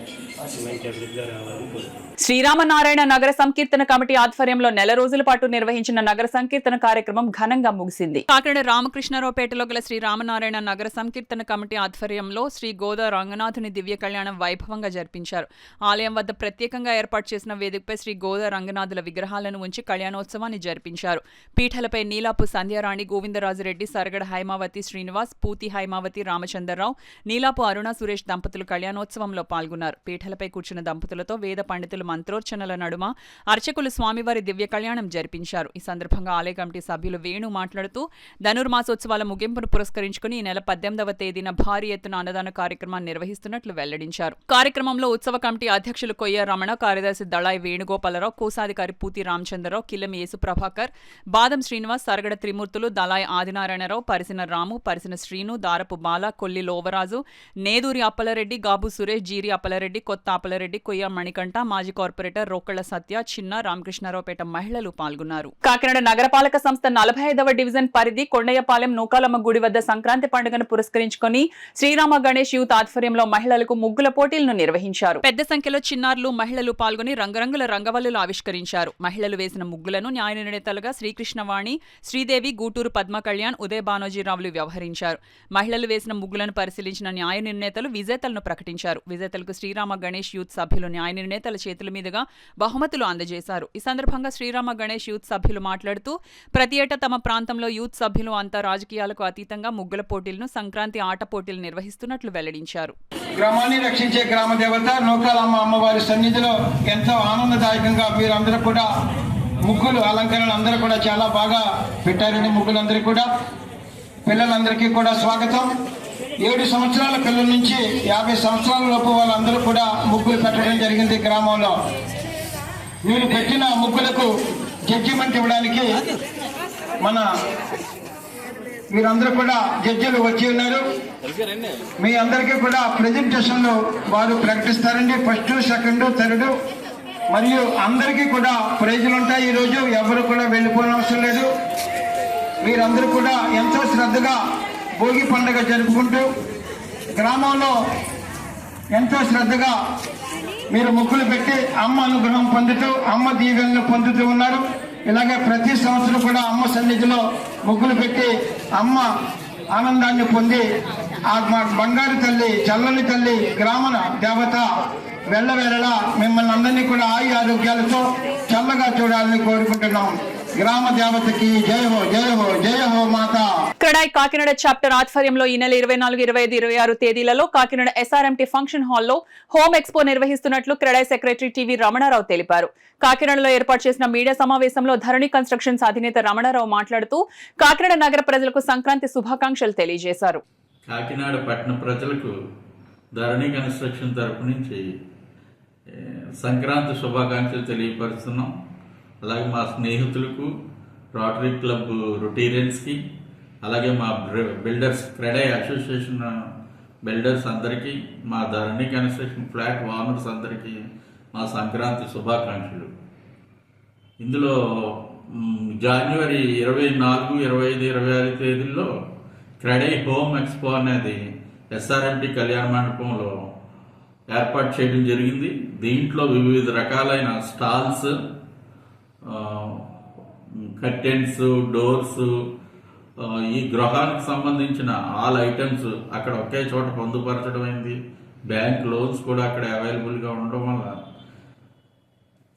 శ్రీరామనారాయణ నగర సంకీర్తన కమిటీ ఆధ్వర్యంలో 4 రోజుల పాటు నిర్వహించిన నగర సంకీర్తన కార్యక్రమం ఘనంగా ముగిసింది. కాకినాడ రామకృష్ణారావుపేటలో గల శ్రీరామనారాయణ నగర సంకీర్తన కమిటీ ఆధ్వర్యంలో శ్రీ గోదా రంగనాథుని దివ్య కళ్యాణం వైభవంగా జరిపించారు. ఆలయం వద్ద ప్రత్యేకంగా ఏర్పాటు చేసిన వేదికపై శ్రీ గోదా రంగనాథుల విగ్రహాలను ఉంచి కళ్యాణోత్సవాన్ని జరిపించారు. పీఠలపై నీలాపు సంధ్యారాణి, గోవిందరాజురెడ్డి, సరగడ హైమావతి శ్రీనివాస్, పూతి హైమావతి రామచంద్రరావు, నీలాపు అరుణ సురేష్ దంపతులు కళ్యాణోత్సవంలో పాల్గొన్నారు. పీఠలపై కూర్చున్న దంపతులతో వేద పండితులు మంత్రోర్చనల నడుమ అర్చకులు స్వామివారి దివ్య కళ్యాణం జరిపించారు. ఈ సందర్భంగా ఆలయ కమిటీ సభ్యులు వేణు మాట్లాడుతూ ధనుర్మాసోత్సవాల ముగింపును పురస్కరించుకుని ఈ నెల 18వ తేదీన భారీ ఎత్తున అన్నదాన కార్యక్రమాన్ని నిర్వహిస్తున్నట్లు వెల్లడించారు. కార్యక్రమంలో ఉత్సవ కమిటీ అధ్యక్షులు కొయ్య రమణ, కార్యదర్శి దళాయి వేణుగోపాలరావు, కోశాధికారి పూతి రామచంద్ర రామచంద్రరావు, కిల్లెం యేసు ప్రభాకర్, బాదం శ్రీనివాస్, సరగడ త్రిమూర్తులు, దలాయ్ ఆదినారాయణరావు, పరిసిన రాము, పరిసిన శ్రీను, దారపు బాల, కొల్లి లోవరాజు, నేదూరి అప్పలరెడ్డి, గాబు సురేష్, జీరి అప్పలరెడ్డి, కొత్త అప్పలరెడ్డి, కొయ్య మణికంఠ, మాజీ కార్పొరేటర్ రోకళ్ల సత్య, చిన్న, రామకృష్ణారావుపేట మహిళలు పాల్గొన్నారు. కాకినాడ నగరపాలక సంస్థ 45వ డివిజన్ పరిధి కొండయ్యపాలెం నూకాలమ్మ గుడి వద్ద సంక్రాంతి పండుగను పురస్కరించుకుని శ్రీరామ గణేష్ యూత్ ఆధ్వర్యంలో మహిళలకు ముగ్గుల పోటీలను నిర్వహించారు. పెద్ద సంఖ్యలో చిన్నారులు, మహిళలు పాల్గొని రంగురంగుల రంగవల్లులు ఆవిష్కరించారు. మహిళలు వేసిన ముగ్గులను న్యాయ నిర్ణేతలుగా శ్రీకృష్ణవాణి, శ్రీదేవి, గూటూరు పద్మ కళ్యాణ్, ఉదయ బానోజీరావులు వ్యవహరించారు. మహిళలు వేసిన ముగ్గులను పరిశీలించిన న్యాయ నిర్ణేతలు విజేతలను ప్రకటించారు. విజేతలకు శ్రీరామ గణేష్ యూత్ సభ్యులు న్యాయ నిర్ణేతల చేతుల మీదుగా బహుమతులు అందజేశారు. ఈ సందర్భంగా శ్రీరామ గణేష్ యూత్ సభ్యులు మాట్లాడుతూ ప్రతి ఏటా తమ ప్రాంతంలో యూత్ సభ్యులు అంతా రాజకీయాలకు అతీతంగా ముగ్గుల పోటీలను, సంక్రాంతి ఆట పోటీలు నిర్వహిస్తున్నట్లు వెల్లడించారు. గ్రామాన్ని రక్షించే గ్రామ దేవత నూకాలమ్మ అమ్మవారి సన్నిధిలో ఎంతో ఆనందదాయకంగా మీరందరూ కూడా ముగ్గులు అలంకరణలు అందరూ కూడా చాలా బాగా పెట్టారండి. ముగ్గులందరూ కూడా పిల్లలందరికీ కూడా స్వాగతం. 7 సంవత్సరాల పిల్లల నుంచి 50 సంవత్సరాల లోపు వాళ్ళందరూ కూడా ముగ్గులు పెట్టడం జరిగింది గ్రామంలో. వీరు పెట్టిన ముగ్గులకు జడ్జిమెంట్ ఇవ్వడానికి వీరందరూ కూడా జడ్జిలు వచ్చి ఉన్నారు. మీ అందరికీ కూడా ప్రెజెంటేషన్లు వారు ప్రకటిస్తారండి. ఫస్ట్, సెకండ్, థర్డ్ మరియు అందరికీ కూడా ప్రైజులు ఉంటాయి. ఈరోజు ఎవరు కూడా వెళ్ళిపోయిన అవసరం లేదు. మీరందరూ కూడా ఎంతో శ్రద్ధగా భోగి పండుగ జరుపుకుంటూ గ్రామంలో ఎంతో శ్రద్ధగా మీరు ముగ్గులు పెట్టి అమ్మ అనుగ్రహం పొందుతూ, అమ్మ దీవెనలు పొందుతూ ఉన్నారు. ఇలాగే ప్రతి సంవత్సరం కూడా అమ్మ సన్నిధిలో ముగ్గులు పెట్టి అమ్మ ఆనందాన్ని పొంది ఆ బంగారు తల్లి, చల్లని తల్లి, గ్రామ దేవత వెళ్ళవేళలా మిమ్మల్ని అందరినీ కూడా ఆరోగ్యాలతో చల్లగా చూడాలని కోరుకుంటున్నాం. గ్రామ దేవతకి జయ హో, జయ హో, జయ హో మాత. క్రెడాయ్ కాకినాడ చాప్టర్ ఆధ్వర్యంలో ఈ నెల 24, 25, 26 తేదీలలో కాకినాడ SRMT ఫంక్షన్ హాల్లో హోమ్ ఎక్స్పో నిర్వహిస్తున్నట్లు క్రెడాయ్ సెక్రటరీ టీవీ రమణారావు తెలిపారు. కాకినాడలో ఏర్పాటు చేసిన మీడియా సమావేశంలో ధరణి కన్స్ట్రక్షన్స్ అధినేత రమణారావు మాట్లాడుతూ కాకినాడ నగర ప్రజలకు సంక్రాంతి శుభాకాంక్షలు తెలియజేశారు. కాకినాడ పట్టణ ప్రజలకు ధరణి కన్స్ట్రక్షన్ తరపు నుంచి సంక్రాంతి శుభాకాంక్షలు తెలియపరుస్తున్నాం. అలాగే మా స్నేహితులకు, రోటరీ క్లబ్ రొటీరియన్స్కి, అలాగే మా బిల్డర్స్, క్రెడాయ్ అసోసియేషన్ బిల్డర్స్ అందరికీ, మా ధరణి కన్స్ట్రక్షన్ ఫ్లాట్ ఓనర్స్ అందరికీ మా సంక్రాంతి శుభాకాంక్షలు. ఇందులో జనవరి 24, 25, 26 తేదీల్లో క్రెడాయ్ హోమ్ ఎక్స్పో అనేది SRMT కళ్యాణ మండపంలో ఏర్పాటు చేయడం జరిగింది. దీంట్లో వివిధ రకాలైన స్టాల్స్, కర్టెన్స్, డోర్స్, ఈ గృహానికి సంబంధించిన ఆల్ ఐటమ్స్ అక్కడ ఒకే చోట పొందుపరచడం అయింది. బ్యాంక్ లోన్స్ కూడా అక్కడ అవైలబుల్గా ఉండడం వల్ల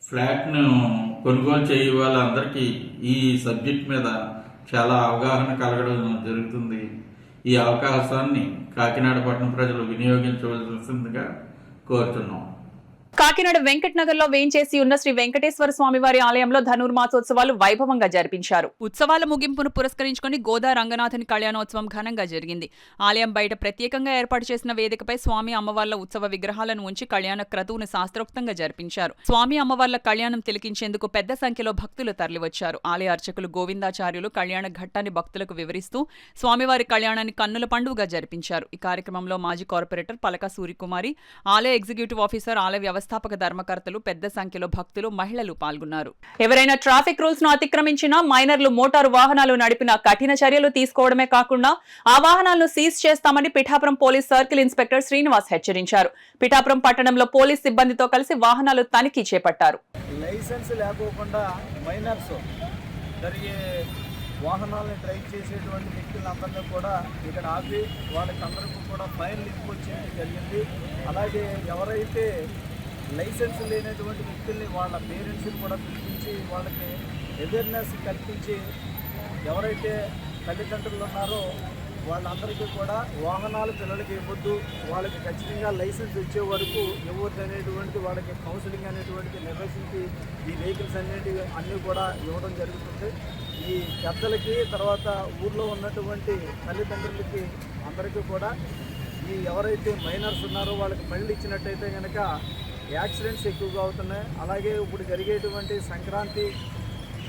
ఫ్లాట్ను కొనుగోలు చేయే వాళ్ళందరికీ ఈ సబ్జెక్ట్ మీద చాలా అవగాహన కలగడం జరుగుతుంది. ఈ అవకాశాన్ని కాకినాడ పట్టణ ప్రజలు వినియోగించవలసిందిగా కోరుతున్నాం. కాకినాడ వెంకట్ నగర్ లో వేంచేసి ఉన్న శ్రీ వెంకటేశ్వర స్వామివారి ఆలయంలో ధనుర్మాసోత్సవాలు వైభవంగా జరిపించారు. ఉత్సవాల ముగింపును పురస్కరించుకుని గోదా రంగనాథుని కళ్యాణోత్సవం ఘనంగా జరిగింది. ఆలయం బయట ప్రత్యేకంగా ఏర్పాటు చేసిన వేదికపై స్వామి అమ్మవార్ల ఉత్సవ విగ్రహాలను ఉంచి కళ్యాణ క్రతువును శాస్త్రోక్తంగా జరిపించారు. స్వామి అమ్మవార్ల కళ్యాణం తిలకించేందుకు పెద్ద సంఖ్యలో భక్తులు తరలివచ్చారు. ఆలయ అర్చకులు గోవిందాచార్యులు కళ్యాణ ఘట్టాన్ని భక్తులకు వివరిస్తూ స్వామివారి కళ్యాణాన్ని కన్నుల పండుగగా జరిపించారు. ఈ కార్యక్రమంలో మాజీ కార్పొరేటర్ పలక సూర్యకుమారి, ఆలయ ఎగ్జిక్యూటివ్ ఆఫీసర్, ఆలయ వ్యవస్థాపక ధర్మకర్తలు, పెద్ద సంఖ్యలో భక్తులు, మహిళలు పాల్గొన్నారు. ఎవరైనా ట్రాఫిక్ రూల్స్ ను అతిక్రమించినా, మైనర్లు మోటారు వాహనాలు నడిపినా కఠిన చర్యలు తీసుకోవడమే కాకుండా ఆ వాహనాలను సీజ్ చేస్తామని Pithapuram police circle inspector Srinivas హెచ్చరించారు. పిఠాపురం పట్టణంలో పోలీస్ సిబ్బందితో కలిసి వాహనాలు తనిఖీ చేపట్టారు. లైసెన్స్ లేకోకుండా మైనర్స్ జరిగే వాహనాలను డ్రైవ్ చేసేటువంటి వ్యక్తులందరినీ కూడా ఇక్కడ ఆపి వాళ్ళకందరికీ కూడా ఫైన్లు ఇంపోజ్ చేయడం జరిగింది. అలాగే ఎవరైతే లైసెన్స్ లేనటువంటి వ్యక్తుల్ని వాళ్ళ పేరెంట్స్ని కూడా పిలిపించి వాళ్ళకి అవేర్నెస్ కల్పించి ఎవరైతే తల్లిదండ్రులు ఉన్నారో వాళ్ళందరికీ కూడా వాహనాలు పిల్లలకి ఇవ్వద్దు, వాళ్ళకి ఖచ్చితంగా లైసెన్స్ వచ్చే వరకు ఇవ్వద్దు అనేటువంటిది వాళ్ళకి కౌన్సిలింగ్ అనేటువంటిది నిర్వహించి ఈ వెహికల్స్ అన్నీ కూడా ఇవ్వడం జరుగుతుంది. ఈ పెద్దలకి తర్వాత ఊర్లో ఉన్నటువంటి తల్లిదండ్రులకి అందరికీ కూడా ఈ ఎవరైతే మైనర్స్ ఉన్నారో వాళ్ళకి బండ్లు ఇచ్చినట్టయితే కనుక యాక్సిడెంట్స్ ఎక్కువగా అవుతున్నాయి. అలాగే ఇప్పుడు జరిగేటువంటి సంక్రాంతి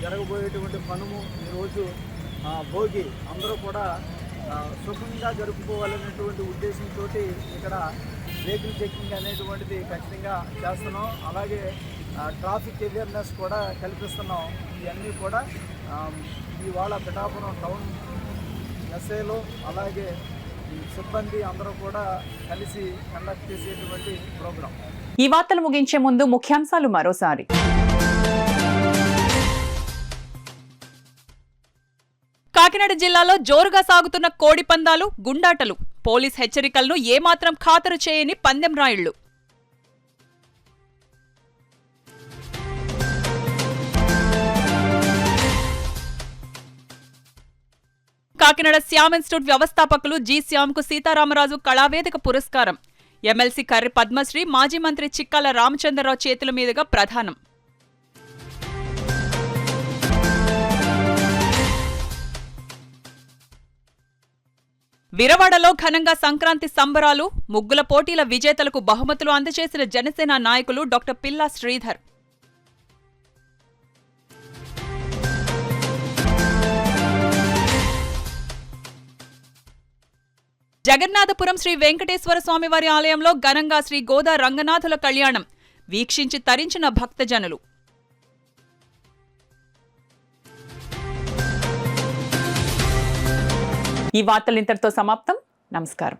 జరగబోయేటువంటి కనుము ఈరోజు భోగి అందరూ కూడా సుఖంగా జరుపుకోవాలనేటువంటి ఉద్దేశంతో ఇక్కడ వెహికల్ చెకింగ్ అనేటువంటిది ఖచ్చితంగా చేస్తున్నాం. అలాగే ట్రాఫిక్ అవేర్నెస్ కూడా కల్పిస్తున్నాం. ఇవన్నీ కూడా ఇవాళ పిఠాపురం టౌన్ ఎస్ఐలో అలాగే సిబ్బంది అందరూ కూడా కలిసి కండక్ట్ చేసేటువంటి ప్రోగ్రాం. ఈ వార్తలు ముగించే ముందు ముఖ్యాంశాలు మరోసారి. కాకినాడ జిల్లాలో జోరుగా సాగుతున్న కోడి పందాలు, గుండాటలు, పోలీస్ హెచ్చరికలను ఏమాత్రం ఖాతరు చేయని పందెం రాయుళ్లు. కాకినాడ శ్యామ్ ఇన్స్టిట్యూట్ వ్యవస్థాపకులు జి శ్యామ్కు సీతారామరాజు కళావేదిక పురస్కారం. ఎమ్మెల్సీ కర్రి పద్మశ్రీ, మాజీ మంత్రి చిక్కాల రామచంద్రరావు చేతుల మీదుగా ప్రదానం. విరవాడలో ఘనంగా సంక్రాంతి సంబరాలు, ముగ్గుల పోటీల విజేతలకు బహుమతులు అందజేసిన జనసేన నాయకులు డాక్టర్ పిల్లా శ్రీధర్. జగన్నాథపురం శ్రీ వెంకటేశ్వర స్వామివారి ఆలయంలో ఘనంగా శ్రీ గోదా రంగనాథుల కళ్యాణం వీక్షించి తరించిన భక్తజనులు. ఈ వార్తలు ఇంతటితో సమాప్తం. నమస్కారం.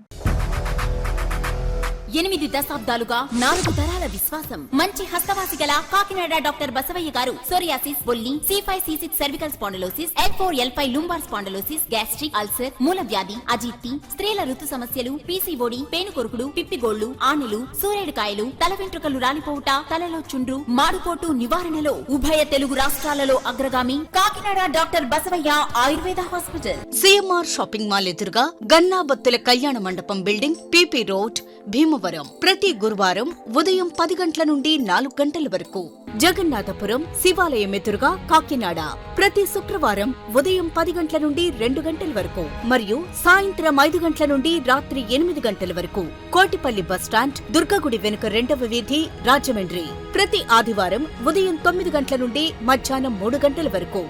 8 దశాబ్దాలుగా 4 తరాల విశ్వాసం. మంచి హస్తవాసి గల కాకినాడ డాక్టర్ బసవయ్య గారు సోరియాసిస్, బొల్లి, C5C6 cervical spondylosis, L4L5 lumbar spondylosis, gastric ulcer, మూలవ్యాధి, అజీర్తి, స్త్రీల ఋతు సమస్యలు, PCOD, పేనుకొరుకుడు, పిప్పిగోళ్లు, ఆనెలు, సూరేడుకాయలు, తల వెంట్రుకలు రాలిపోవుట, తలలో చుండ్రు, మాడుకోటు నివారణలో ఉభయ తెలుగు రాష్ట్రాలలో అగ్రగామి Kakinada doctor Basavayya Ayurveda hospital. CMR shopping mall ఎదురుగా గన్నాబత్తుల కళ్యాణ మండపం బిల్డింగ్, PP రోడ్, భీమవరం. ప్రతి గురువారం ఉదయం 10 గంటల నుండి 4 గంటల వరకు. జగన్నాథపురం శివాలయం ఎదురుగా కాకినాడ ప్రతి శుక్రవారం ఉదయం 10 గంటల నుండి 2 గంటల వరకు మరియు సాయంత్రం 5 గంటల నుండి రాత్రి 8 గంటల వరకు. కోటిపల్లి బస్టాండ్, దుర్గగుడి వెనుక 2వ వీధి, రాజమండ్రి ప్రతి ఆదివారం ఉదయం 9 గంటల నుండి మధ్యాహ్నం 3 గంటల వరకు.